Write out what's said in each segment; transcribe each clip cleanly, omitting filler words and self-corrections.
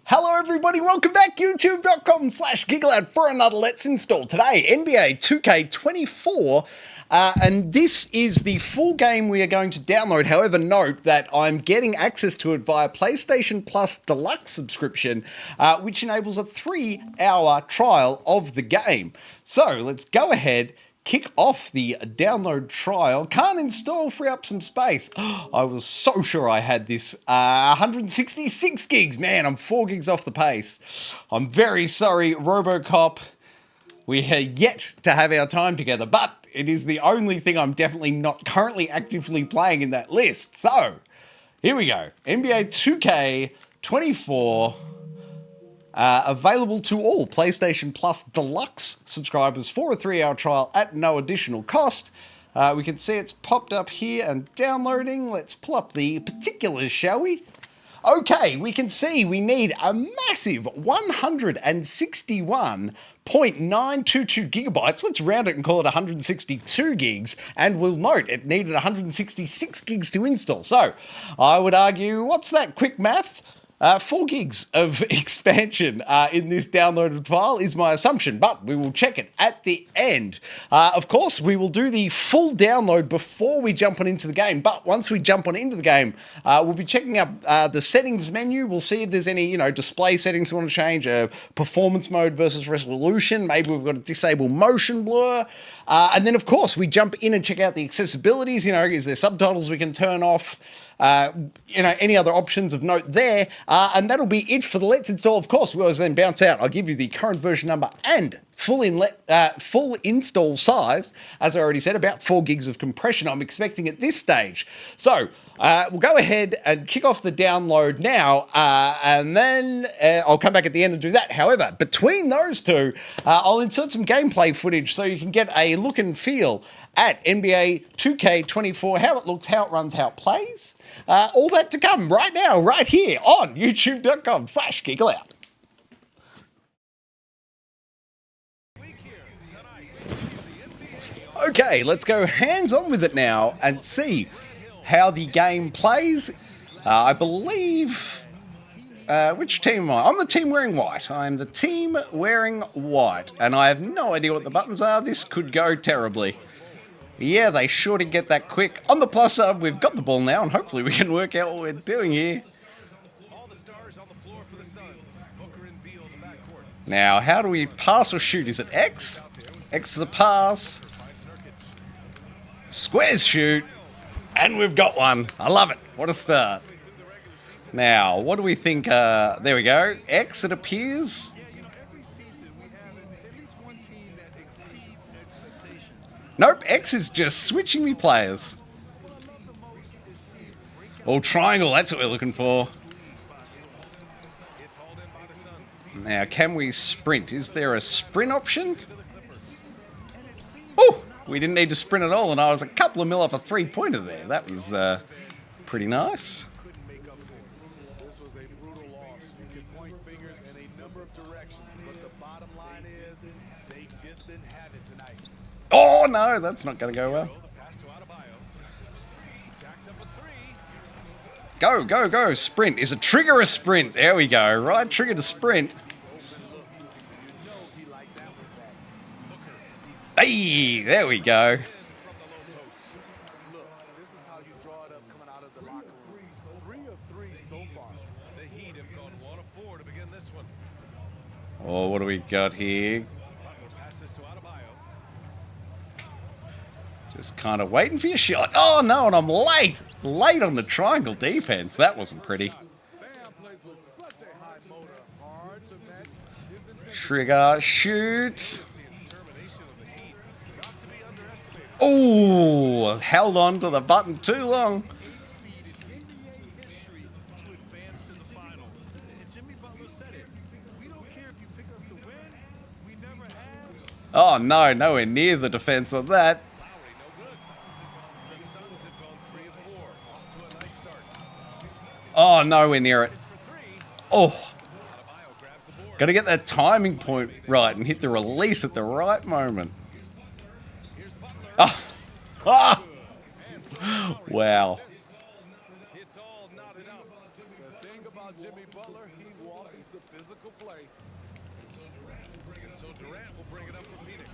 Hello everybody, welcome back, youtube.com/Geek Aloud for another Let's Install. Today, NBA 2K24, and this is the full game we are going to download. However, note that I'm getting access to it via PlayStation Plus Deluxe subscription, which enables a 3-hour trial of the game. So, let's go ahead, kick off the download trial. Can't install, free up some space. I was so sure I had this. 166 gigs. Man, I'm 4 gigs off the pace. I'm very sorry, Robocop. We are yet to have our time together, but it is the only thing I'm definitely not currently actively playing in that list. So, here we go. NBA 2K24. Available to all PlayStation Plus Deluxe subscribers for a 3-hour trial at no additional cost. We can see it's popped up here and downloading. Let's pull up the particulars, shall we? Okay, we can see we need a massive 161.922 gigabytes. Let's round it and call it 162 gigs. And we'll note it needed 166 gigs to install. So I would argue, what's that quick math? 4 gigs of expansion in this downloaded file is my assumption, but we will check it at the end. Of course, we will do the full download before we jump on into the game, but once we jump on into the game, we'll be checking out the settings menu. We'll see if there's any, display settings we want to change, performance mode versus resolution. Maybe we've got to disable motion blur. And then, of course, we jump in and check out the accessibilities. Is there subtitles we can turn off? Any other options of note there, and that'll be it for the Let's Install. Of course, we always then bounce out. I'll give you the current version number and full install size. As I already said, about 4 gigs of compression I'm expecting at this stage. So we'll go ahead and kick off the download now, and then I'll come back at the end and do that. However, between those two, I'll insert some gameplay footage so you can get a look and feel at NBA 2K24, how it looks, how it runs, how it plays. All that to come right now, right here on youtube.com/Geek Aloud. Okay, let's go hands-on with it now and see how the game plays. I believe... which team am I? I'm the team wearing white. I'm the team wearing white. And I have no idea what the buttons are. This could go terribly. Yeah, they sure did get that quick. On the plus side, we've got the ball now, and hopefully we can work out what we're doing here. Now, how do we pass or shoot? Is it X? X is a pass. Squares shoot. And we've got one. I love it. What a start. Now, what do we think? There we go. X, it appears. Nope, X is just switching me players. Oh, triangle, that's what we're looking for. Now, can we sprint? Is there a sprint option? Oh, we didn't need to sprint at all, and I was a couple of mil off a 3-pointer there. That was pretty nice. Oh, no, that's not going to go well. Go, go, go. Sprint. Is a trigger a sprint? There we go. Right trigger to sprint. Hey, there we go. Oh, what do we got here? Just kind of waiting for your shot. Oh, no, and I'm late. Late on the triangle defense. That wasn't pretty. Trigger, shoot. Oh, held on to the button too long. Oh, no, nowhere near the defense of that. Oh, nowhere near it. Oh. Got to get that timing point right and hit the release at the right moment. Oh. Ah. Wow. Jimmy Butler, he welcomes the physical play. And so Durant will bring it up for Phoenix.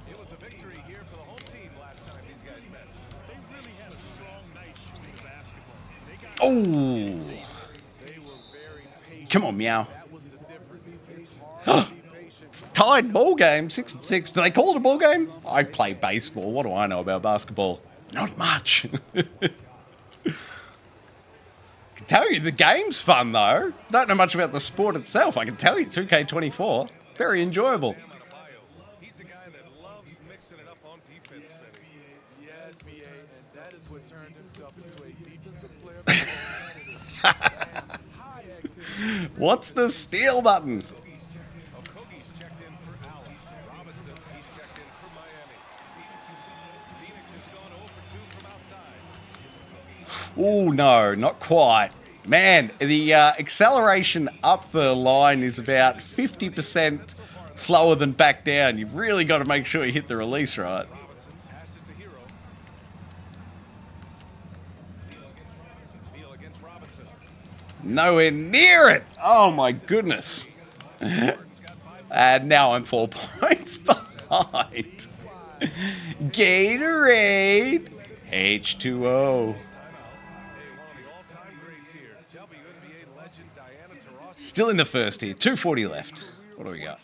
It was a victory here for the home team last time these guys met. They really had a strong night shooting the basketball. They got They were very patient. Come on, meow. That was the difference. It's hard to be patient. It's tied ball game, 6-6. Do they call it a ball game? I play baseball. What do I know about basketball? Not much. I can tell you the game's fun though. Don't know much about the sport itself. I can tell you 2K24, very enjoyable. He's a guy that loves mixing it up on defense, Smitty. Yes, BA, and that is what turned himself into a defensive player. High activity. What's the steal button? Okogie's checked in for Allen. Robinson, he's checked in for Miami. Phoenix has gone 0 for 2 from outside. Oh no, not quite. Man, the acceleration up the line is about 50% slower than back down. You've really got to make sure you hit the release right. Robinson passes to Hero. Beal against Robinson. Nowhere near it. Oh my goodness. And now I'm 4 points behind. Gatorade. H2O. Still in the first here. 2:40 left. What do we got?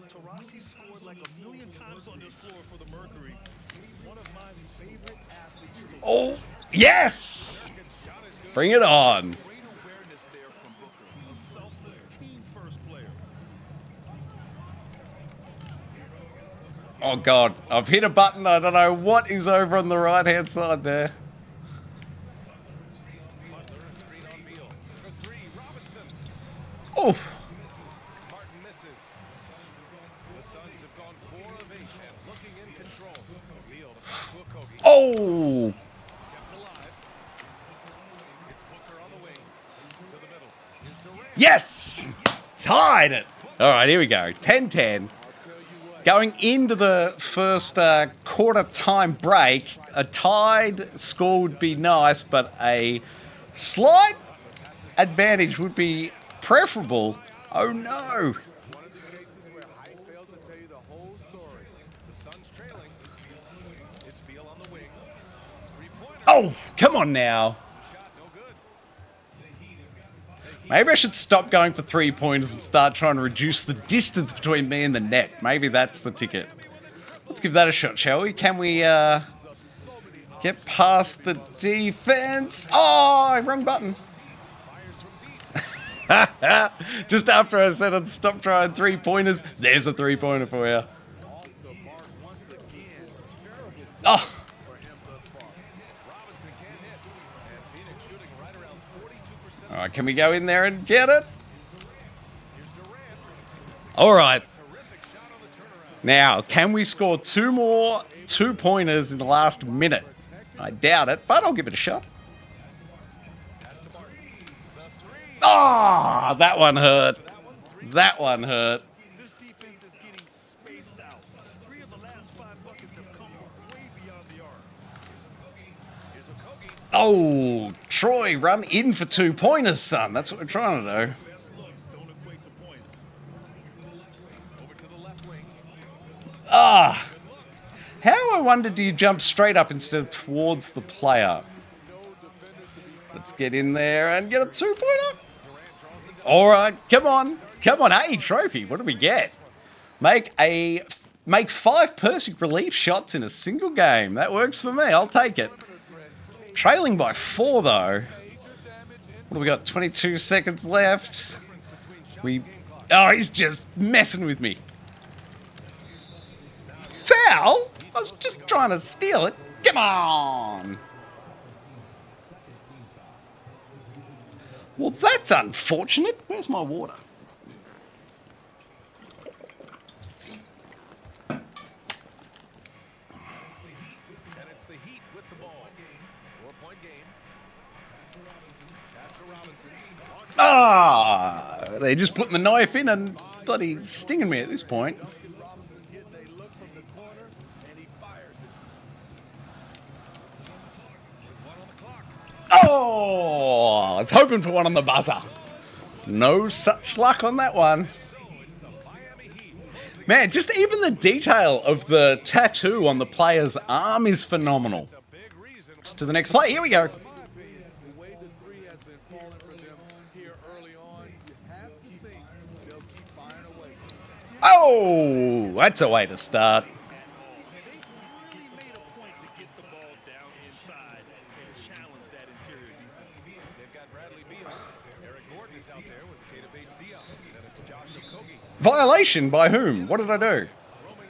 Taurasi scored like a million times on this floor for the Mercury. One of my favorite athletes. Oh, yes! Bring it on. Great awareness there from Booker. A selfless team-first player. Oh, God. I've hit a button. I don't know what is over on the right-hand side there. Butler screen on Beal. For 3, Robinson. Oh, Martin misses. The Suns have gone 4 of 8 and looking in control. Beal to Okogii. oh. Kept alive. It's Booker on the wing. To the middle. Here's Durant. Yes! Tied it. All right, here we go. 10-10. Going into the first quarter time break, a tied score would be nice, but a slight advantage would be preferable. Oh no. One of the cases where height fails to tell you the whole story. The Suns trailing. It's Beal on the wing. 3-pointer. Oh, come on now. Shot no good. Maybe I should stop going for 3-pointers and start trying to reduce the distance between me and the net. Maybe that's the ticket. Let's give that a shot, shall we? Can we get past the defense? Oh, wrong button. Just after I said I'd stop trying 3-pointers, there's a 3-pointer for you. Off the mark once again. Terrible Oh, for him thus far. Robinson can't hit. And Phoenix shooting right around 42%. all right, can we go in there and get it? Here's Durant. All right. Terrific shot on the turnaround. Now, can we score 2 more 2-pointers in the last minute? I doubt it, but I'll give it a shot. Pass to Martin. The 3. Ah, that one hurt. That one hurt. This defense is getting spaced out. 3 of the last 5 buckets have come from way beyond the arc. Here's Okogii. Oh, Troy, run in for 2-pointers, son. That's what we're trying to do. Best looks don't equate to points. Over to the left wing. Ah. How, I wonder, do you jump straight up instead of towards the player? Let's get in there and get a 2-pointer. All right, come on. Come on, hey, trophy. What do we get? Make 5 perfect relief shots in a single game. That works for me. I'll take it. Trailing by 4, though. What do we got? 22 seconds left. Oh, he's just messing with me. Foul? I was just trying to steal it. Come on. Well, that's unfortunate. Where's my water? And it's the Heat with the ball. 4-point game. Pass to Robinson. Ah, they're just putting the knife in and bloody stinging me at this point. Robinson getting a look from the corner, and he fires it. With 1 on the clock. Oh, I was hoping for one on the buzzer. No such luck on that one. Man, just even the detail of the tattoo on the player's arm is phenomenal. To the next play, here we go. The way the three has been falling for them here early on, you have to think they'll keep firing away. Oh, that's a way to start. They really made a point to get the ball down inside and challenge that interior defense. They've got Bradley Beal. Eric Gordon is out there with Keita Bates-Diop. Then it's Josh Okogie. Violation by whom? What did I do?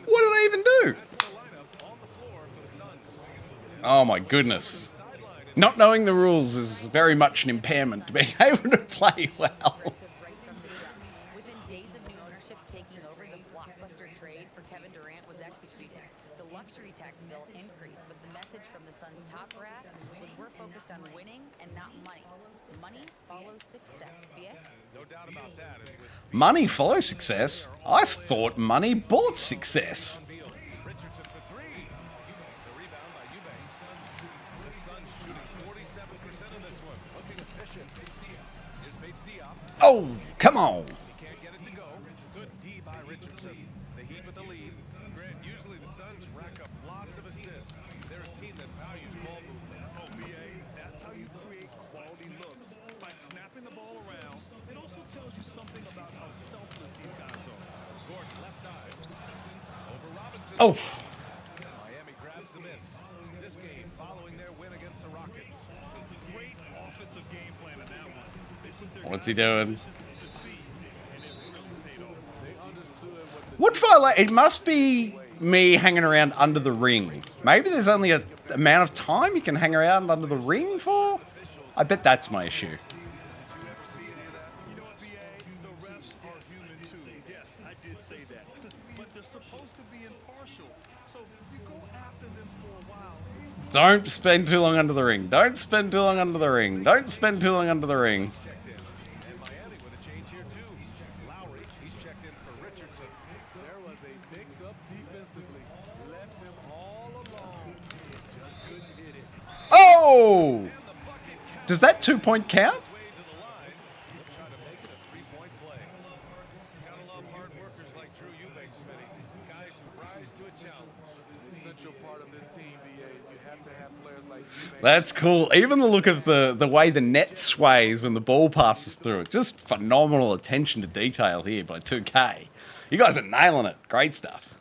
What did I even do? That's the lineup on the floor for the Suns. Oh my goodness. Not knowing the rules is very much an impairment to being able to play well. Right from the jump. Within days of new ownership taking over, the blockbuster trade for Kevin Durant was executed. The luxury tax bill increased, but the message from the Suns' top brass was we're focused on winning and not money. Money follows success. Yeah? No doubt about that. And with Money follows success. I thought money bought success. Beal, Richardson for three. The rebound by Eubanks. The Suns shooting 47% of this one. Looking efficient. Here's Bates-Diop. Oh, come on. He can't get it to go. Good D by Richardson. The Heat with the lead. Grant, usually the Suns rack up lots of assists. They're a team that values ball movement. Oh, BA, that's how you create quality looks. By snapping the ball around, it also tells you something about how selfless these guys are. Gordon left side. Over Robinson. Oh, Miami grabs the miss. This game following their win against the Rockets. Great offensive game plan in that one. They put their what's he guys in doing? positions to succeed, and it really paid off. They understood what the What violation? It must be me hanging around under the ring. Maybe there's only a amount of time you can hang around under the ring for? I bet that's my issue. You know what, BA? The refs are human too. Yes, I did say that. But they're supposed to be impartial. So you go after them for a while. Don't spend too long under the ring. Don't spend too long under the ring. Don't spend too long under the ring. checked in. And Miami with a change here too. Lowry, he's checked in for Richardson. There was a mix-up defensively. Left him all alone. Just couldn't hit it. Oh! And the bucket counts Does that 2-point count? his way to the line. He'll try to make it a three-point play. Gotta love hard workers like Drew Eubanks, Smitty. Guys who rise to a challenge. Essential part of this team, BA. You have to have players like Eubanks. That's cool. Even the look of the way the net sways when the ball passes through it. Just phenomenal attention to detail here by 2K. You guys are nailing it. Great stuff.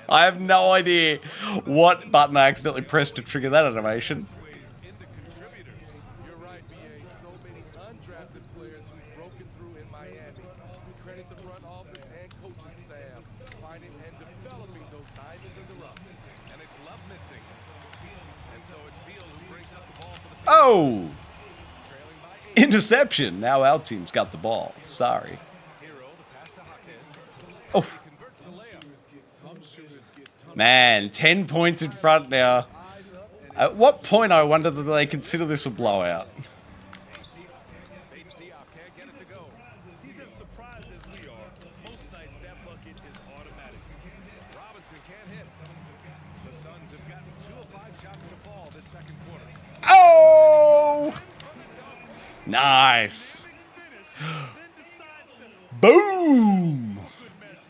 I have no idea what button I accidentally pressed to trigger that animation. Ways into contributors. You're right, BA. So many undrafted players who've broken through in Miami. Credit the front office and coaching staff finding and developing those diamonds in the rough. And it's Love missing. And so it's Beal who brings up the ball for the Phoenix, Oh! trailing by 8. Interception. Now our team's got the ball. Sorry. Hero to pass to Jaquez. Oh, He converts the layup. Some shooters get tunnel man. 10 points in front now. eyes up and At what point I wonder that they consider this a blowout? Bates-Diop can't get it to go. He's as surprised as we are. Most nights that bucket is automatic. Robinson can't hit. The Suns have gotten 2 of 5 shots to fall this second quarter. Oh! Nice. Then decides to Boom! good measure.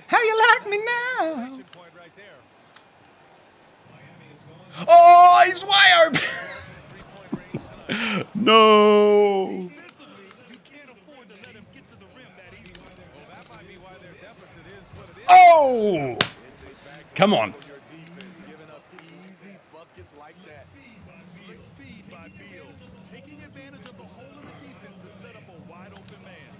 How you like me now? Point right there. Oh, he's way open. 3-point range. No. Defensively, you can't afford to let him get to the rim that easily. Well, that might be why their deficit is what it is. Oh! Come on. Your defense giving up easy buckets like that. Good feed by Beal, taking advantage of the hole in the defense to set up a wide open man.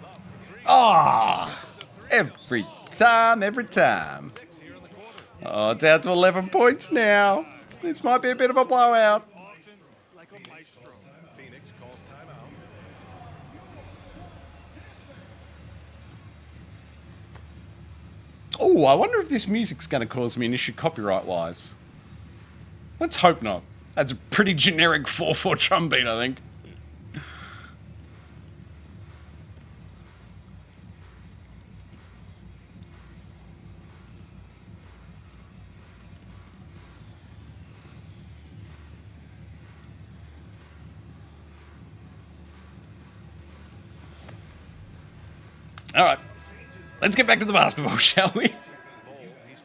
Love for 3. Ah! Every time, every time. 6 here in the quarter. Oh, down to 11 points now. This might be a bit of a blowout. Offense like a maestro. Phoenix calls timeout. Oh, I wonder if this music's going to cause me an issue copyright-wise. Let's hope not. That's a pretty generic 4/4 drum beat, I think. All right. Let's get back to the basketball, shall we? He's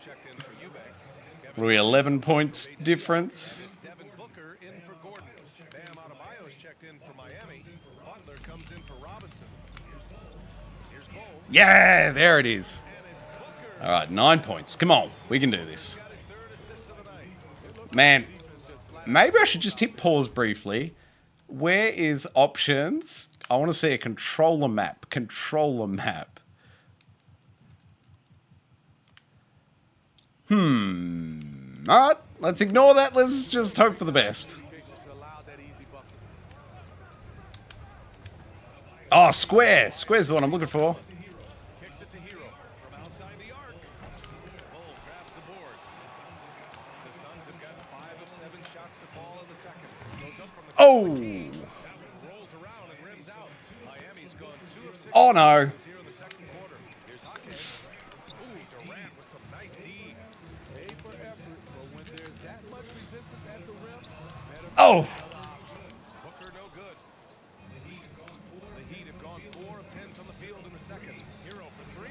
checked in for Eubanks. What are we, 11 points difference? Devin Booker in for Gordon. Bam Adebayo's checked in for Miami. Butler comes in for Robinson. Here's Bol. Yeah, there it is. All right, 9 points. Come on, we can do this. Got his third assist of the night. Man, maybe I should just hit pause briefly. Where is options? I want to see a controller map. Controller map. All right, let's ignore that. Let's just hope for the best. To allow that easy bucket. Oh, square. Square's the one I'm looking for. Kicks it to Hero from outside the arc. Bol grabs the board. The Suns have got 5 of 7 shots to fall in the second. Goes up from the Oh. That one rolls around and rims out. Miami's gone 2 of 6 Oh, no. here in the second quarter. Here's Hawkins. Ooh, Durant with some nice D. Pay for effort, but when there's that much resistance at the rim, better Oh. Booker no good. The Heat have gone 4 of 10 from the field in the second. Hero for 3.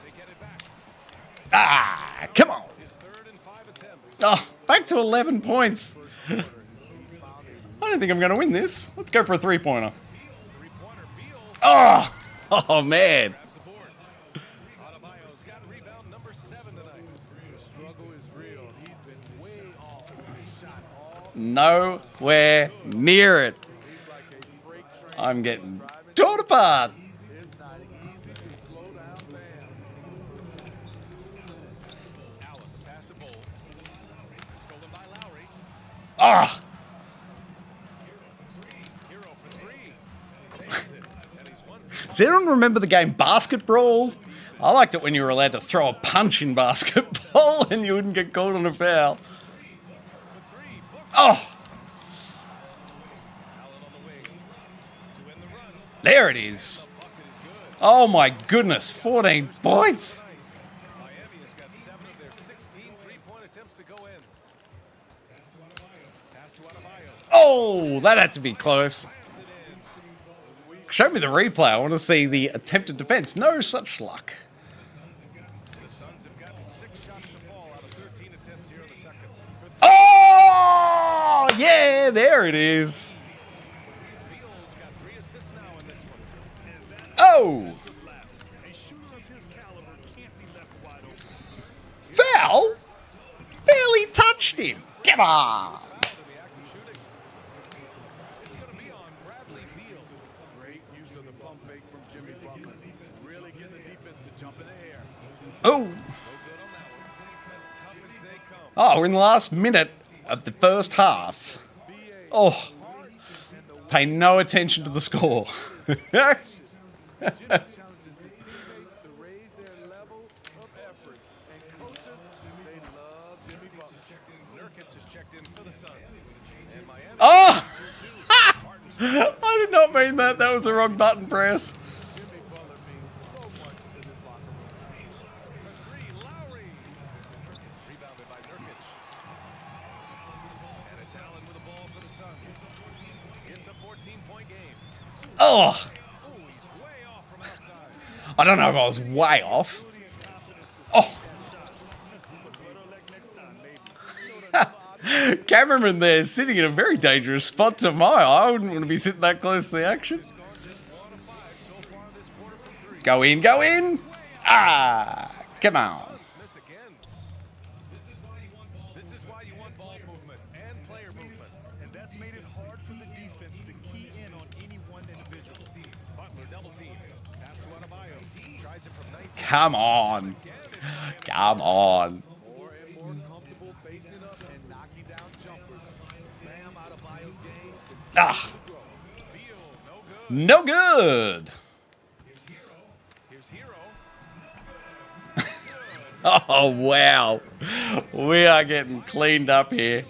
They get it back. Ah, come on. His third and 5 attempts. Oh, back to 11 points. I don't think I'm going to win this. Let's go for a three-pointer. Three-pointer. Beal Oh, oh man. grabs the board. Adebayo's got rebound number 7 tonight. the struggle is real. He's been way off with his shot all. Nowhere near it. He's like a freight train. I'm getting torn apart. It's not easy to slow down Bam. Allen, the pass to Bol. Stolen by Lowry. Ah, Hero for 3. Takes it. And he's 1 for does anyone remember the game Basketball? I liked it when you were allowed to throw a punch in basketball and you wouldn't get called on a foul. 3. Booker. Oh, Allen on the wing. To win the run. there it is. Bucket is good. Oh my goodness, 14 points. Miami has got 7 of their 16 3-point attempts to go in. Pass to Adebayo. Oh, that had to be close. Slams it in. Show me the replay. I want to see the attempted defense. No such luck. The Suns have gotten 6 shots to fall out of 13 attempts here in the second. For 3, Oh, yeah, there it is. Beal's got 3 assists now in this one. And that's Oh, defensive lapse. A shooter of his caliber can't be left wide open. foul? Barely touched him. Come on. Out of the act of shooting. It's going to be on Bradley Beal. Great use of the pump fake from Jimmy Butler. Really getting the defense to jump in the air. Oh, No good on that one. As tough as they come. oh, we're in the last minute of the first half. Oh, pay no attention to the score. Jimmy challenges his teammates to raise their level of effort. And coaches, they love Jimmy Butler. Nurkic is checked in for the Suns. And Miami. Oh, I did not mean that. That was the wrong button press. Jimmy Butler means so much in this locker room. For 3, Lowry. Rebounded by Nurkic. And it's Allen with the ball for the Suns. It's a 14-point game. Oh, Oh, he's way off from outside. I don't know if I was way off. Oh, cameraman there sitting in a very dangerous spot to my eye. I wouldn't want to be sitting that close to the action. Gone just 1 of 5 so far this quarter from 3. Go in, go in. Ah, come on. Miss again. This is why you want ball movement and player movement. And that's made it hard for the defense to key in on any one individual. Butler double team. Pass to Adebayo. Tries it from 19. Come on. Come on. More and more comfortable facing up and knocking down jumpers. Bam Adebayo's game continues Ah, to grow. Beal, no good. no good. Here's Hero. Oh, wow. We are getting cleaned up here.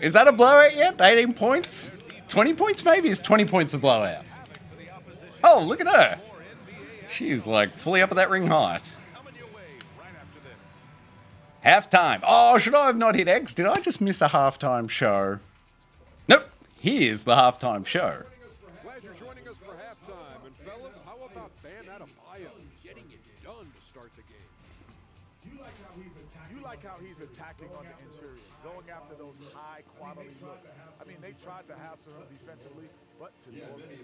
Is that a blowout yet? 18 points? 20 points maybe? Is 20 points a blowout? Oh, look at her. She's like fully up at that ring height. Coming your way right after this. Halftime. Oh, should I have not hit X? Did I just miss a halftime show? Nope. Here's the halftime show. Glad you're joining us for halftime. And fellas, how about Bam Adebayo getting it done to start the game? You like how he's attacking on the interior, going after those high-quality looks. I mean, they tried to have some defensively, but to many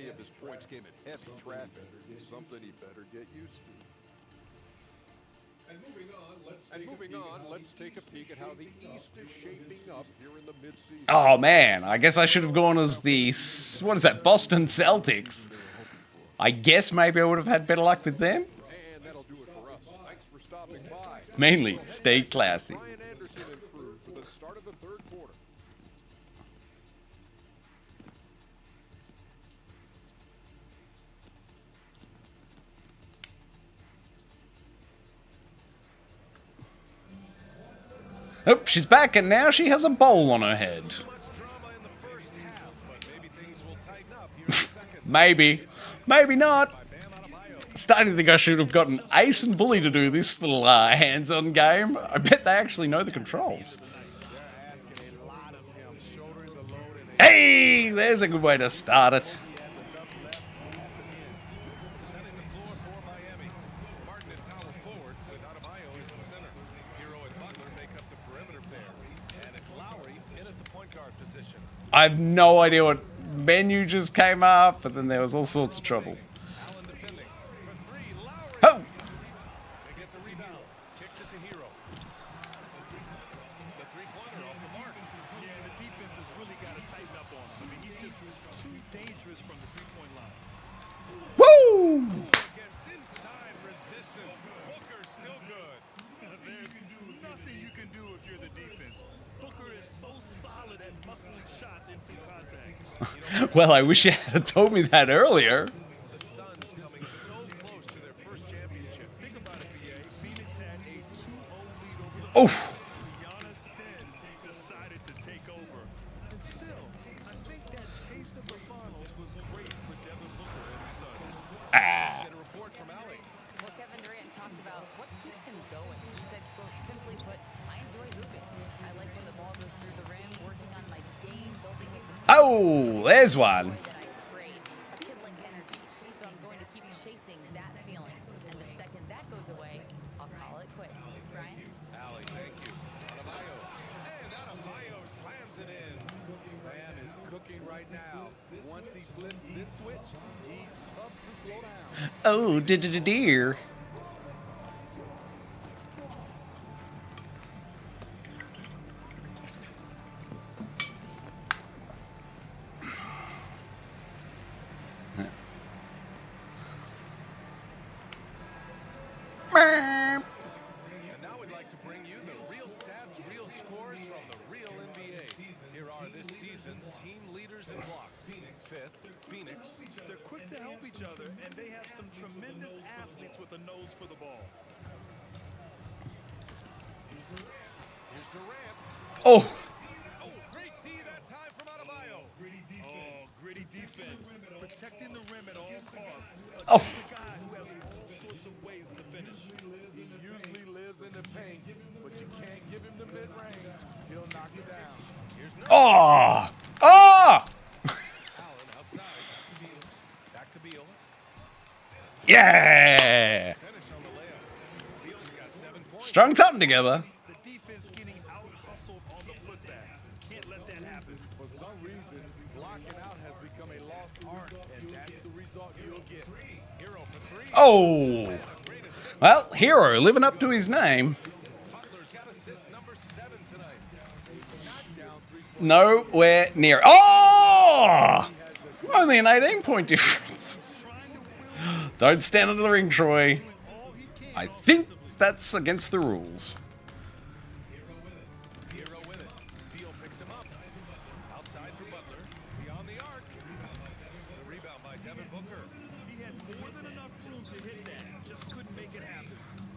of his points came in heavy traffic. Something he better get used to. And moving on, let's take a peek at how the East is shaping up here in the midseason. Oh man, I guess I should have gone as the, what is that, Boston Celtics. I guess maybe I would have had better luck with them. And that'll do it for us. Thanks for stopping by. Mainly, stay classy. Ryan Anderson and crew for the start of the third quarter. Oh, she's back and now she has a bowl on her head. Much drama in the first half, but maybe things will tighten up here in the second. Maybe. Maybe not. By Bam Adebayo. Starting to think I should have gotten Ace and Bully to do this little hands-on game. I bet they actually know the controls. they're asking a lot of him, shouldering the load and Hey, there's a good way to start it. Setting the floor for Miami. Martin at power forward with Adebayo as the center. Hero and Butler make up the perimeter pair. And it's Lowry in at the point guard position. I have no idea what menu just came up, but then there was all sorts of trouble. Allen defending. For three, Lowry. Oh! They get the rebound. Kicks it to Hero. The three-pointer off the mark. Yeah, and the defense has really got to tighten up on him. I mean, he's just too dangerous from the three-point line. Woo! Against inside resistance. Booker still good. There's nothing you can do if you're the defense. Booker is so solid at muscling shots into contact. Well, I wish you had told me that earlier. The Suns coming so close to their first championship. Think about it, BA. Phoenix had a 2-0 lead over the Oh! Giannis then decided to take over. And still, I think that taste of the finals was great for Devin Booker and the Suns. Get a report from Allie. Well, Kevin Durant talked about what keeps him going. He said, quote, simply put, I enjoy hooping. I like when the ball goes through the rim, working on my game, building it. Oh, there's one. That I crave. A kid like energy. So I'm going to keep chasing that feeling. And the second that goes away, I'll call it quits. Brian? Allie, thank you. Adebayo. And Adebayo slams it in. Bam is cooking right now. Once he flips this switch, he's tough to slow down. Oh, dear. And now we'd like to bring you the real stats, real scores from the real NBA. Here are this season's team leaders in blocks. Fifth, Phoenix. They're quick to help each other, and they have some tremendous athletes with a nose for the ball. Here's Durant. Oh, Oh, great D that time from Adebayo. Oh, gritty defense. Protecting the rim at all costs. Oh. A guy who has all sorts of ways to finish. He usually lives in the paint, but you can't give him the mid-range. He'll knock you down. Here's Nurse. oh, oh! Allen outside. Back to Beal. Yeah! Finish on the layup. Beal's got 7 points. Strung something together. The defense getting out-hustled on the putback. Can't let that happen. For some reason, blocking out has become a lost art, and that's the result you'll get. Hero for 3. Oh. Great assist. Well, Hero living up to his name. Butler's got assist number 7 tonight. Nowhere near. Oh! Only an 18-point difference. Don't stand under the ring, Troy. I think that's against the rules. Hero with it. Beal picks him up. Outside for Butler. Beyond the arc. The rebound by Devin Booker. He had more than enough room to hit that. Just couldn't make it happen.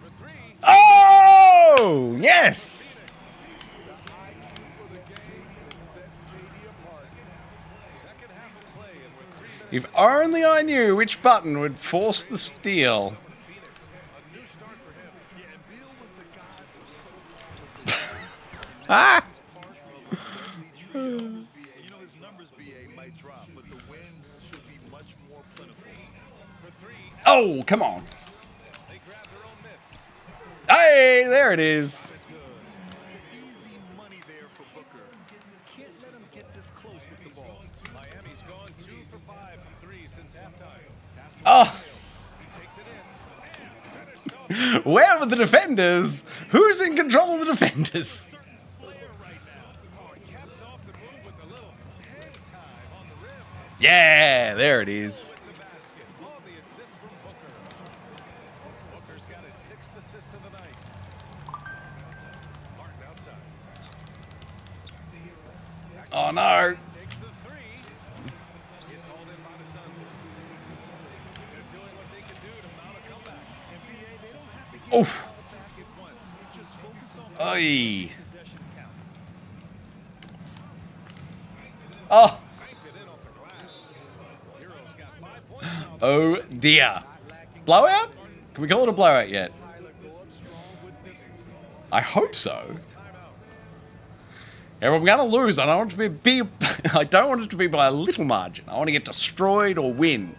For 3. Oh! Yes! For the game, it sets KD apart. Second half of play, and we're 3 minutes. If only I knew which button would force the steal. Phoenix. A new start for him. Yeah, and Beal was the guy for so long. Ah! He's part of a deadly trio. And you know, his numbers, BA, might might drop, but the wins should be much more plentiful. For three, Oh, come on. they grab their own miss. Hey, there it is. It's good. Easy money there for Booker. Can't let him get this close with the ball. Miami's gone 2 for 5 from 3 since halftime. Pass to Oh. Arroyo. He takes it in and finished off. Where are the defenders? Who's in control of the defenders? Flair right now. Oh, he caps off the move with a little hang time on the rim. Yeah, there it is. With the basket on the assist from Booker. Booker's got his 6th assist of the night. Martin outside. Oh, no. Takes the 3. It's hauled in by the Suns. They're doing what they can do to mount a comeback. NBA, they don't have to get Oof. the ball back at once. Just focus on Oy. possession count. Oh, Cranked it in off the glass. Hero's got 5 points now. oh dear. Blowout? Can we call it a blowout yet? I hope so. If I'm gonna lose, I don't want it to be I don't want it to be by a little margin. I want to get destroyed or win.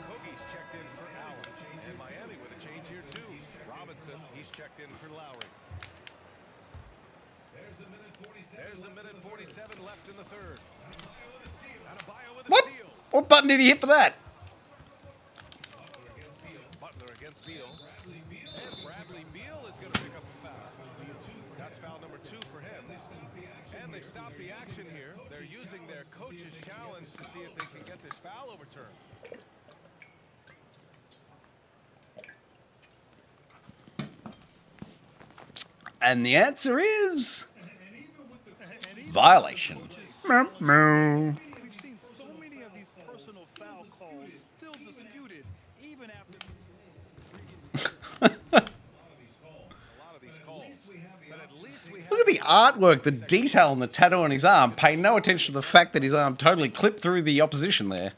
Okogie's checked in for Allen. And Miami with a change here too. Robinson, he's checked in for Lowry. There's a minute 47 left in the third. Adebayo with a What? steal. What button did he hit for that? Butler against Beal. And Bradley Beal is going to pick up the foul. That's foul number 2 for him. And they've stopped the action here. They're using their coach's challenge to see if they can get this foul overturned. And the answer is violation. We've seen so many of these personal foul calls still disputed, even after. A lot of these calls. But at least we have Look at the artwork, the detail on the tattoo on his arm. Pay no attention to the fact that his arm totally clipped through the opposition there.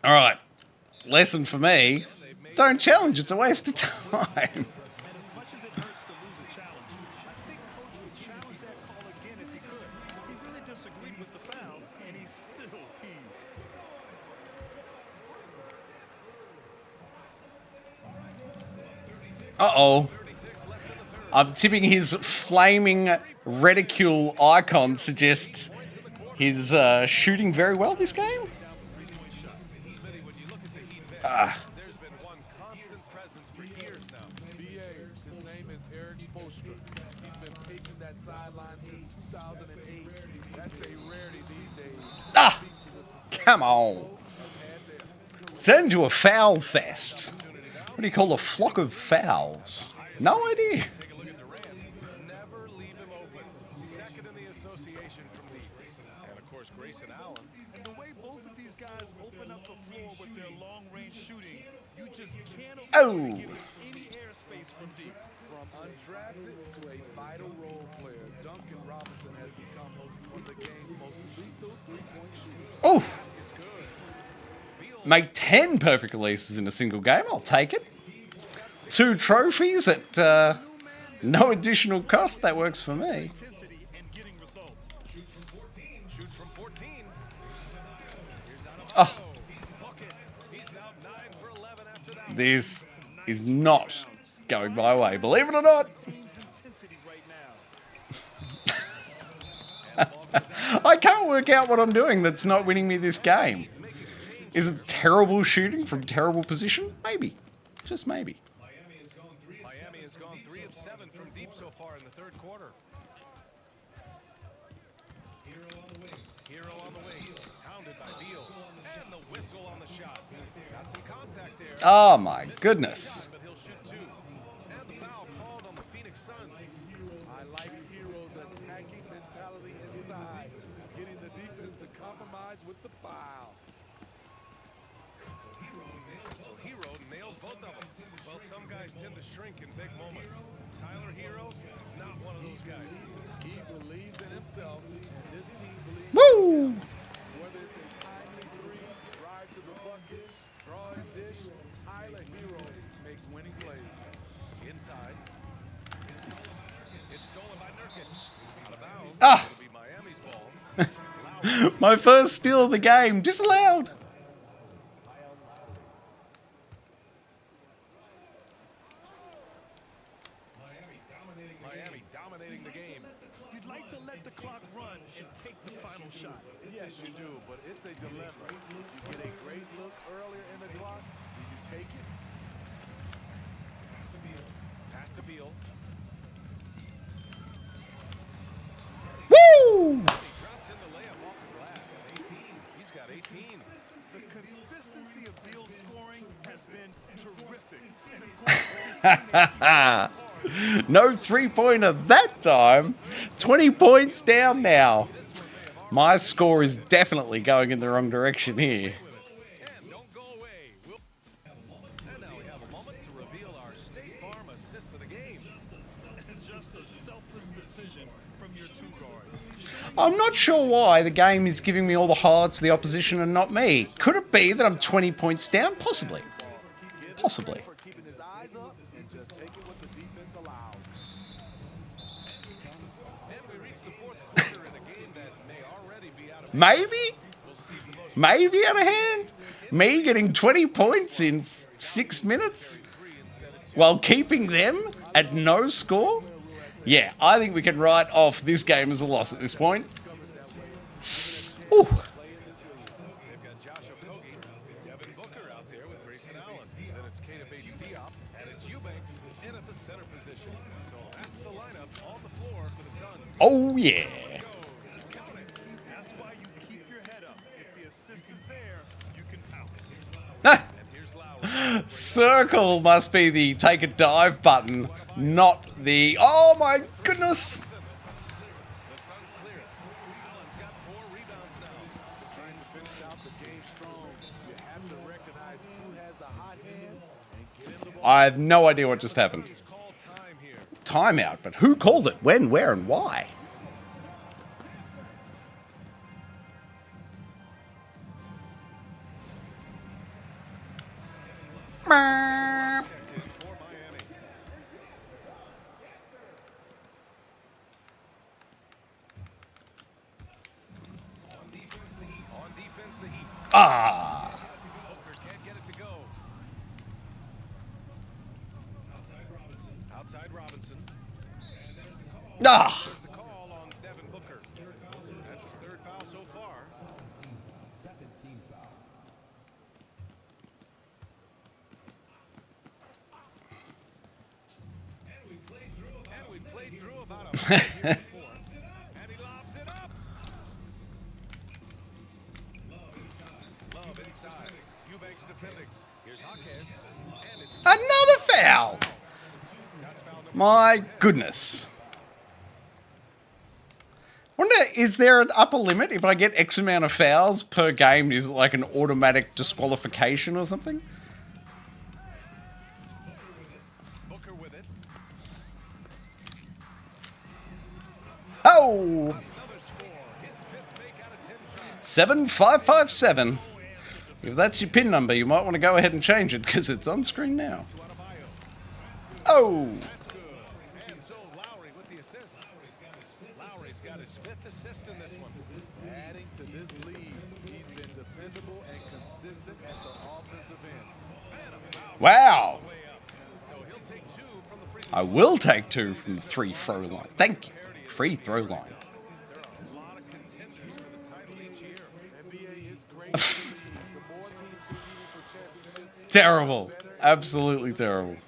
All right. Lesson for me. Don't challenge. It's a waste of time. And as much as it hurts to lose a challenge, I think Coach would challenge that call again if he could. He really disagreed with the foul, and he's still peeved. Uh-oh. I'm tipping his flaming reticule icon suggests he's shooting very well this game. Smitty, when you look at the Heat bench, there's been one constant presence for years now. BA, his name is Eric Spoelstra. He's been pacing that sideline since 2008. That's a rarity these days. Ah! Speaks to the success Come on. has had there. It's turned into a foul fest. What do you call a flock of fouls? No idea. Take a look at Durant. Never leave him open. Second in the association from deep. And of course, Grayson Allen. And the way both of these guys open up the floor with their long-range shooting, you just can't afford to give them any airspace from deep. From undrafted to a vital role player, Duncan Robinson has become one of the game's most lethal three-point shooters. Oh, make 10 perfect releases in a single game. I'll take it. 2 trophies at no additional cost. That works for me. Intensity and getting results. Shoots from 14. Here's Oh, Bucket. He's now 9 for 11 after that. this is not going my way. Believe it or not. Team's intensity right now. I can't work out what I'm doing that's not winning me this game. Is it terrible shooting from terrible position? Maybe. Just maybe. Miami has gone 3 of 7 from deep so far in the third quarter. Hero on the wing. Hounded by Beal. And the whistle on the shot. Got some contact there. Oh my goodness. But he'll shoot 2. And the foul called on the Phoenix Suns. I like Hero's attacking mentality inside, getting the defense to compromise with the foul. So Hero nails both of them. Well, some guys tend to shrink in big moments. Tyler Hero, not one of those guys. He believes in himself, and this team believes Woo! in him. Whether it's a timely three, drive to the bucket, draw and dish, Tyler Hero makes winning plays. Inside. It's stolen by Nurkic. Out of bounds. Ah! It'll be Miami's ball. My first steal of the game. Disallowed. Miami dominating the game. You'd like to let the clock run and take the final shot. Yes, you do, but it's a dilemma. You get a great look earlier in the clock. Do you take it? Pass to Beal. Woo! He drops in the layup off the glass. 18. He's got 18. The consistency of Beal's scoring has been terrific. And of course, his teammates keep hard. No three-pointer that time. 20 points down now. My score is definitely going in the wrong direction here. And don't go away. And now we have a moment to reveal our State Farm assist of the game. Just a selfless decision from your two guards. I'm not sure why the game is giving me all the highlights of the opposition and not me. Could it be that I'm 20 points down? Possibly. Possibly. For keeping his eyes up and just taking what the defense allows. And we reach the fourth quarter in a game that may already be out of Maybe? Maybe out of hand? Me getting 20 points in 6 minutes? While keeping them at no score? Yeah, I think we can write off this game as a loss at this point. Ooh. They've got Josh Okogie, Devin Booker out there with Grayson Allen. Then it's Keita Bates-Diop, and it's Eubanks in at the center position. So that's the lineup on the floor for the Suns. Oh, yeah. Just count it. That's why you keep your head up. If the assist is there, you can pounce. Ah, And here's Lowry. circle must be the take a dive button, not the... Oh, my goodness. The Suns clear it. Allen's got 4 rebounds now. Trying to finish out the game strong. You have to recognize who has the hot hand and get him the ball. I have no idea what just happened. Suns call time here. Timeout, but who called it? When, where, and why? Meow. For Miami. On defense, the Heat. Ah. Booker can't get it to go. Outside Robinson. Ah. There's the call on Devin Booker. That's his 3rd foul so far. And we played through about a minute here in the fourth. And he lobs it up. Love inside. Eubanks defending. Here's Jaquez. And it's Another foul. that's foul number My goodness. Wonder, is there an upper limit? If I get X amount of fouls per game, is it like an automatic disqualification or something? Booker with it. Oh! Another score. His 5th make out of 10 tries. 7557. If that's your PIN number, you might want to go ahead and change it because it's on screen now. To Adebayo. Oh! That's good. And so Lowry with the assist. Lowry's got his 5th assist in this one. Adding to this lead, he's been dependable and consistent at the offensive end. And a foul Wow! way up. So he'll take 2 from the free I will take 2 from the free throw line. Thank you. Free throw line. There are a lot of contenders for the title each year. NBA is great. The more teams competing for championships, Terrible. Absolutely terrible. And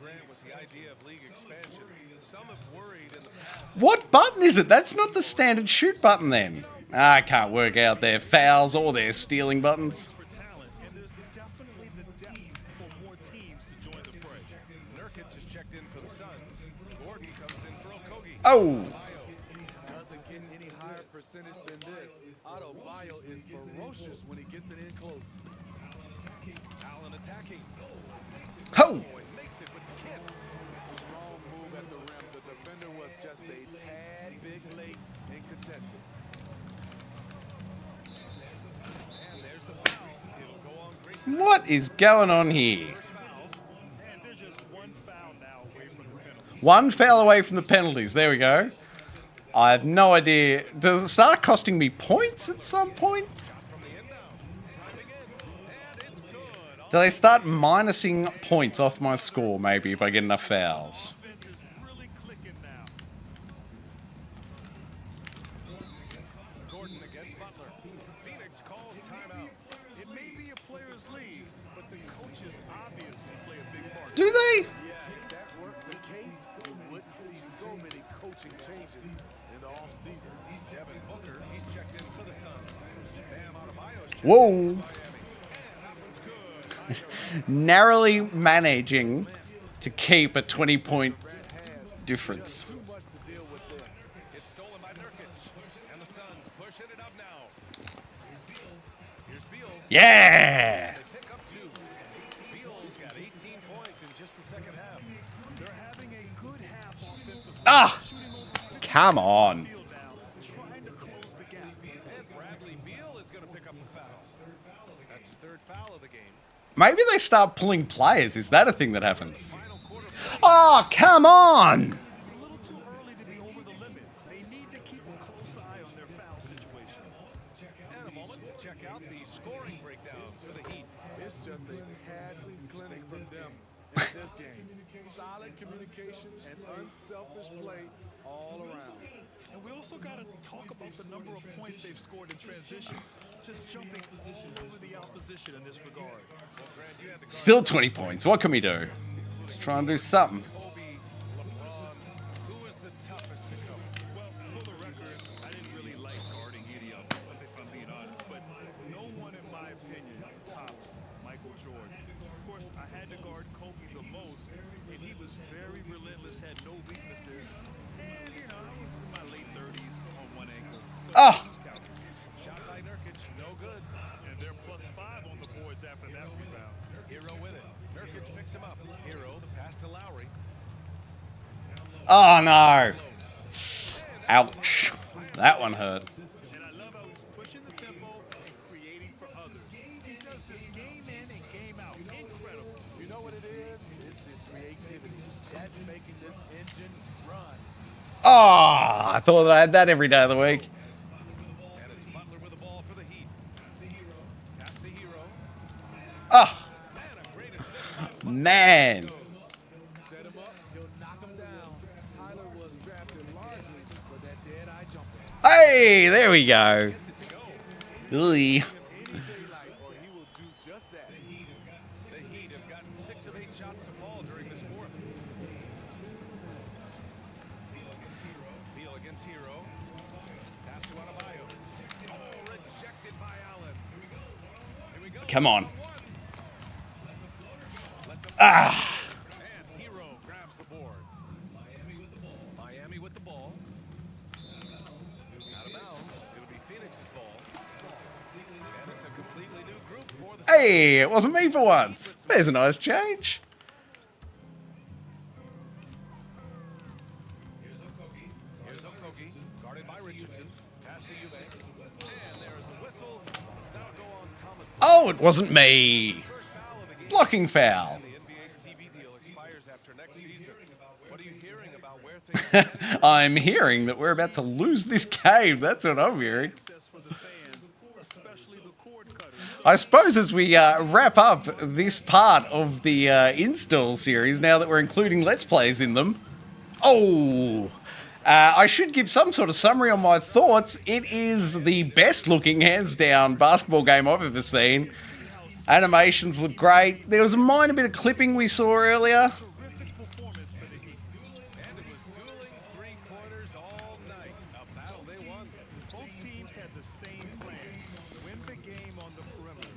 Grant, with the idea of league expansion, some have worried in the past. What button is it? That's not the standard shoot button then. I can't work out their fouls or their stealing buttons. For talent, and there's definitely the depth for more teams to join the fray. Nurkic is checked in for the Suns. Gordon comes in for Okogie. Oh! doesn't get any higher percentage than this. Adebayo is ferocious when he gets it in close. Allen attacking. Ho! Boy, makes it with the kiss. Strong move at the rim. The defender was just a tad bit late and contested. And there's the foul. It'll go on Grayson. What is going on here? First foul. And they're just one foul now away from the penalty. One foul away from the penalties. There we go. I have no idea. Does it start costing me points at some point? Do they start minusing points off my score, maybe, if I get enough fouls? Offense is really clicking now. Gordon against Butler. Phoenix calls timeout. It may be a player's league, but the coaches obviously play a big part. Do they? Yeah, if that weren't the case, you wouldn't see so many coaching changes in the offseason. Devin Booker, he's checked in for the Suns. Bam Adebayo's checked Whoa. in for Miami. And that one's good. Narrowly managing to keep a 20-point difference. Too much to deal with there. It's stolen by Nurkic. And the Suns pushing it up now. Here's Beal. Yeah! They pick up 2. Beal's got 18 points in just the second half. They're having a good half offensively. Ah! Shooting over Come on. the field now, trying to close the gap. And Bradley Beal is going to pick up the foul. That's his 3rd foul of the game. Maybe they start pulling players. Is that a thing that happens? Final quarter. Oh, come on! It's a little too early to be over the limit. They need to keep a close eye on their foul situation. And a moment to check out the scoring breakdown for the Heat. It's just a passing clinic from them in this game. Solid communication and unselfish play all around. And we also got to talk about the number of points they've scored in transition. Just jumping all over the opposition in this regard. Well, Grant, you had to guard Still 20 points. What can we do? Let's try and do something. Kobe, LeBron. Who was the toughest to cover? Well, for the record, I didn't really like guarding any of them, if I'm being honest. But no one, in my opinion, tops Michael Jordan. Of course, I had to guard Kobe the most, and he was very relentless, had no weaknesses. And, you know, he's in my late 30s on one ankle. But Oh. he was counting. Shot by Nurkic, no good. And they're +5 on the boards after that rebound. Hero with it. Nurkic picks him up. Hero, the pass to Lowry. Oh, no. Ouch. That one hurt. And I love how he's pushing the tempo and creating for others. He does this game in and game out. Incredible. You know what it is? It's his creativity. That's making this engine run. Oh, I thought that I had that every day of the week. And it's Butler with the ball for the Heat. Pass to Hero. Oh, And a great assist. man. Set him up, he'll knock him down. Tyler was drafted largely for that dead-eye jumper. Hey, there we go. Ugh. Any daylight, or he will do just that. The Heat have gotten 6 of 8 shots to fall during this 4th. Beal against Hero. Pass to Adebayo. Oh, rejected by Allen. Here we go. Come on. Let's Ah. And Hero grabs the board. Miami with the ball. Out of bounds. It'll be Phoenix's ball. And it's a completely new group for the Hey, it wasn't me for once. There's a nice change. Here's Okogie, guarded by Richardson. Pass to Eubanks. And there is a whistle. That'll go on Thomas. Oh, it wasn't me. First foul of the game. Blocking foul. The NBA's TV deal expires after next season. What are you hearing about where things stand? I'm hearing that we're about to lose this game. That's what I'm hearing. Success for the fans, especially the cord cutters. I suppose as we wrap up this part of the install series, now that we're including Let's Plays in them. Oh, I should give some sort of summary on my thoughts. It is the best looking, hands down, basketball game I've ever seen. Animations look great. There was a minor bit of clipping we saw earlier. Terrific performance for the Heat. And it was dueling 3 quarters all night. A battle they won. Both teams had the same plan. Win the game on the perimeter.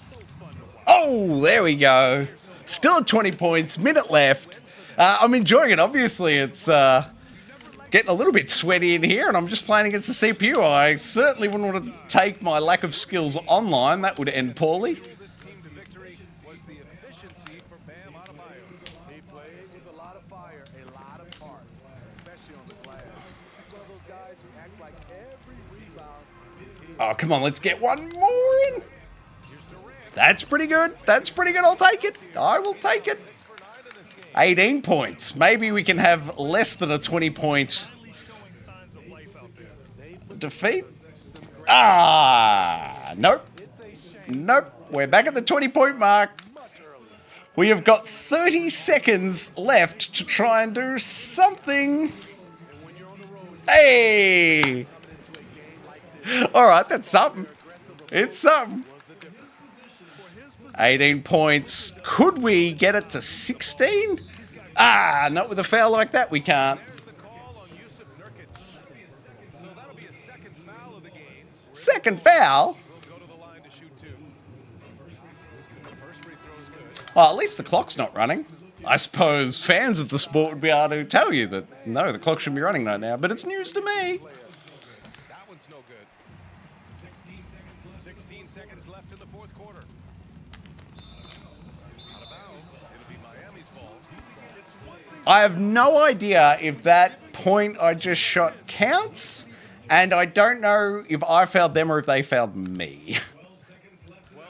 So fun to watch. Oh, there we go. Still at 20 points, minute left. I'm enjoying it, obviously. It's getting a little bit sweaty in here, and I'm just playing against the CPU. I certainly wouldn't want to take my lack of skills online. That would end poorly. This team to victory was the efficiency for Bam Adebayo. He played with a lot of fire, a lot of heart, especially on the glass. He's one of those guys who acts like every rebound is his. Oh, come on, let's get one more in. Here's Durant. That's pretty good. That's pretty good. I'll take it. I will take it. 6 for 9 in this game. 18 points. Maybe we can have less than a 20-point Finally showing signs of life out there. defeat. Ah, nope. Nope. We're back at the 20-point mark. We have got 30 seconds left to try and do something. Hey! All right, that's something. It's something. 18 points. Could we get it to 16? Ah, not with a foul like that, we can't. Second foul? Oh, at least the clock's not running. I suppose fans of the sport would be able to tell you that, no, the clock shouldn't be running right now, but it's news to me. That one's no good. 16 seconds left in the fourth quarter. Out of bounds. It'll be Miami's ball. I have no idea if that point I just shot counts, and I don't know if I fouled them or if they fouled me.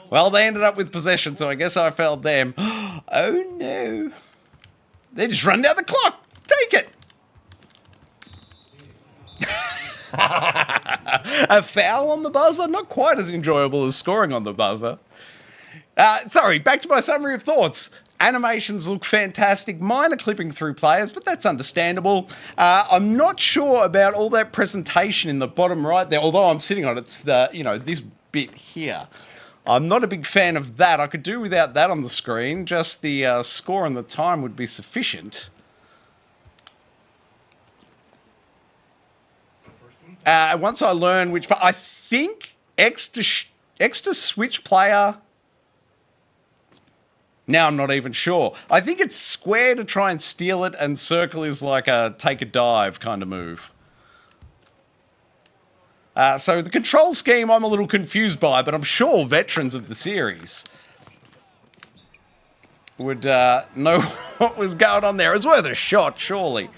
Well, they ended up with possession, so I guess I fouled them. Oh, no. They just run down the clock. Take it. A foul on the buzzer? Not quite as enjoyable as scoring on the buzzer. Sorry, back to my summary of thoughts. Animations look fantastic. Mine are clipping through players, but that's understandable. I'm not sure about all that presentation in the bottom right there, although I'm sitting on it. It's the, this bit here. I'm not a big fan of that. I could do without that on the screen. Just the score and the time would be sufficient. Once I learn which... I think X to switch player... Now I'm not even sure. I think it's square to try and steal it, and circle is like a take a dive kind of move. So the control scheme I'm a little confused by, but I'm sure veterans of the series would know what was going on there. It was worth a shot, surely.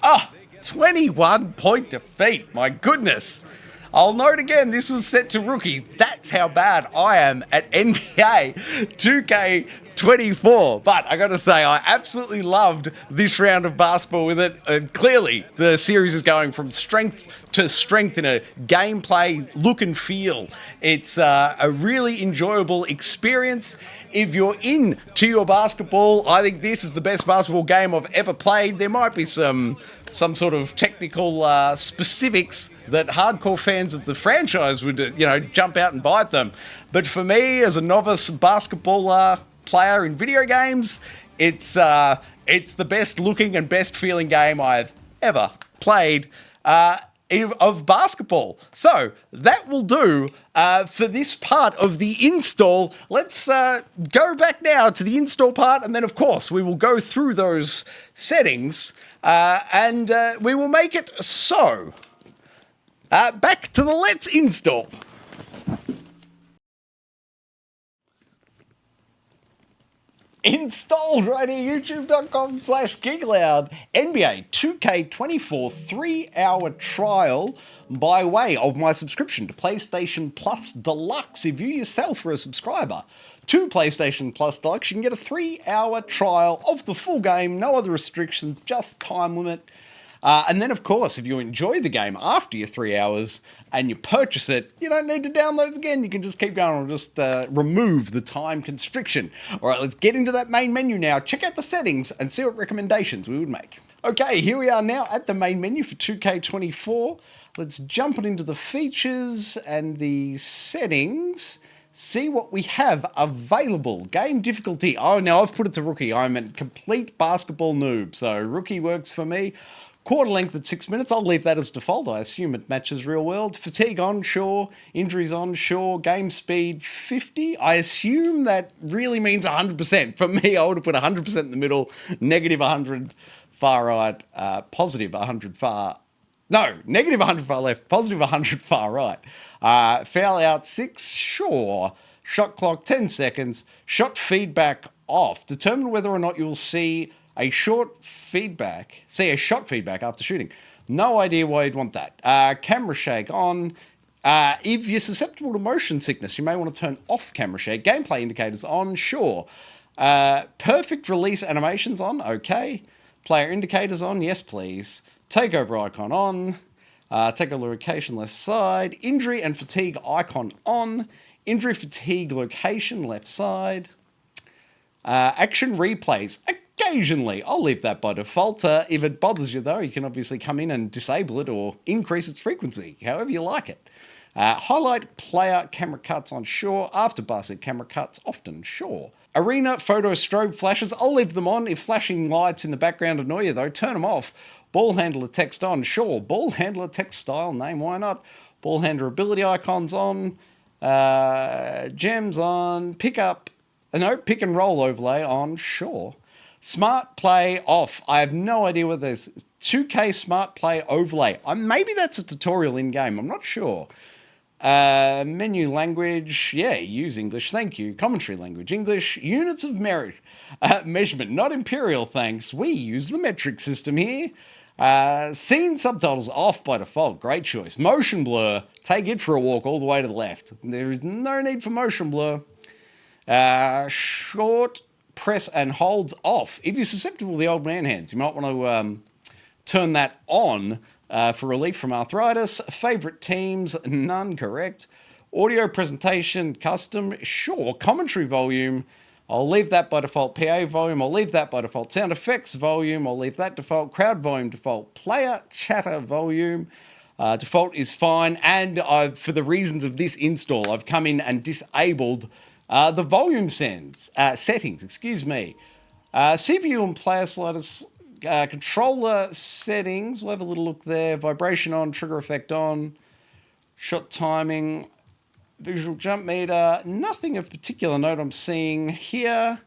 21-point defeat. My goodness. I'll note again, this was set to rookie. That's how bad I am at NBA 2K24. But I got to say, I absolutely loved this round of basketball with it. Clearly, the series is going from strength to strength in a gameplay look and feel. It's a really enjoyable experience. If you're into your basketball, I think this is the best basketball game I've ever played. There might be some sort of technical specifics that hardcore fans of the franchise would, jump out and bite them. But for me, as a novice basketball player in video games, it's the best looking and best feeling game I've ever played of basketball. So that will do for this part of the install. Let's go back now to the install part, and then of course we will go through those settings and we will make it so. Back to the Let's Install. Installed right here, youtube.com/Geek Aloud, NBA 2K24 3-hour trial by way of my subscription to PlayStation Plus Deluxe. If you yourself are a subscriber to PlayStation Plus Deluxe, you can get a 3-hour trial of the full game, no other restrictions, just time limit. And then, of course, if you enjoy the game after your 3 hours and you purchase it, you don't need to download it again. You can just keep going or just remove the time constriction. All right, let's get into that main menu now. Check out the settings and see what recommendations we would make. Okay, here we are now at the main menu for 2K24. Let's jump it into the features and the settings. See what we have available. Game difficulty. Oh, now I've put it to rookie. I'm a complete basketball noob, so rookie works for me. Quarter length at 6 minutes, I'll leave that as default. I assume it matches real world. Fatigue on, sure. Injuries on, sure. Game speed 50. I assume that really means 100%. For me, I would have put 100% in the middle, negative 100 far right, positive 100 far... No, negative 100 far left, positive 100 far right. Foul out 6, sure. Shot clock 10 seconds. Shot feedback off. Determine whether or not you'll see a shot feedback after shooting. No idea why you'd want that. Camera shake on. If you're susceptible to motion sickness, you may want to turn off camera shake. Gameplay indicators on, sure. Perfect release animations on, okay. Player indicators on, yes please. Takeover icon on. Takeover location left side. Injury and fatigue icon on. Injury fatigue location left side. Action replays, occasionally. I'll leave that by default. If it bothers you though, you can obviously come in and disable it or increase its frequency, however you like it. Highlight player camera cuts on sure. After basket camera cuts often sure. Arena photo strobe flashes, I'll leave them on. If flashing lights in the background annoy you though, turn them off. Ball handler text on, sure. Ball handler text style name, why not? Ball handler ability icons on. Gems on. Pick and roll overlay on, sure. Smart play off. I have no idea what this is. 2K smart play overlay. Maybe that's a tutorial in game. I'm not sure. Menu language. Yeah, use English. Thank you. Commentary language. English. Units of merit. Measurement. Not imperial, thanks. We use the metric system here. Scene subtitles off by default. Great choice. Motion blur. Take it for a walk all the way to the left. There is no need for motion blur. Short press and holds off. If you're susceptible to the old man hands, you might want to turn that on for relief from arthritis. Favorite teams, none, correct. Audio presentation, custom, sure. Commentary volume, I'll leave that by default. PA volume, I'll leave that by default. Sound effects volume, I'll leave that default. Crowd volume, default. Player chatter volume, default is fine. And for the reasons of this install, I've come in and disabled the volume settings, CPU and player sliders, controller settings, we'll have a little look there. Vibration on, trigger effect on, shot timing, visual jump meter, nothing of particular note I'm seeing here.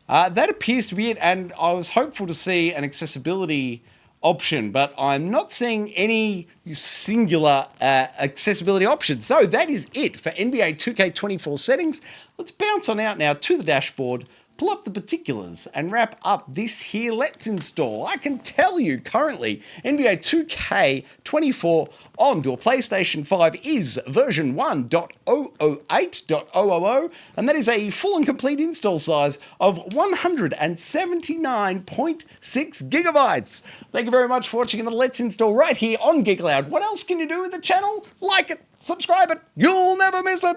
That appears to be it, and I was hopeful to see an accessibility option, but I'm not seeing any singular accessibility options. So that is it for NBA 2K24 settings. Let's bounce on out now to the dashboard, pull up the particulars, and wrap up this here Let's Install. I can tell you currently NBA 2K24 onto a PlayStation 5 is version 1.008.000, and that is a full and complete install size of 179.6 gigabytes. Thank you very much for watching another Let's Install right here on Geek Aloud. What else can you do with the channel? Like it, subscribe it, you'll never miss it.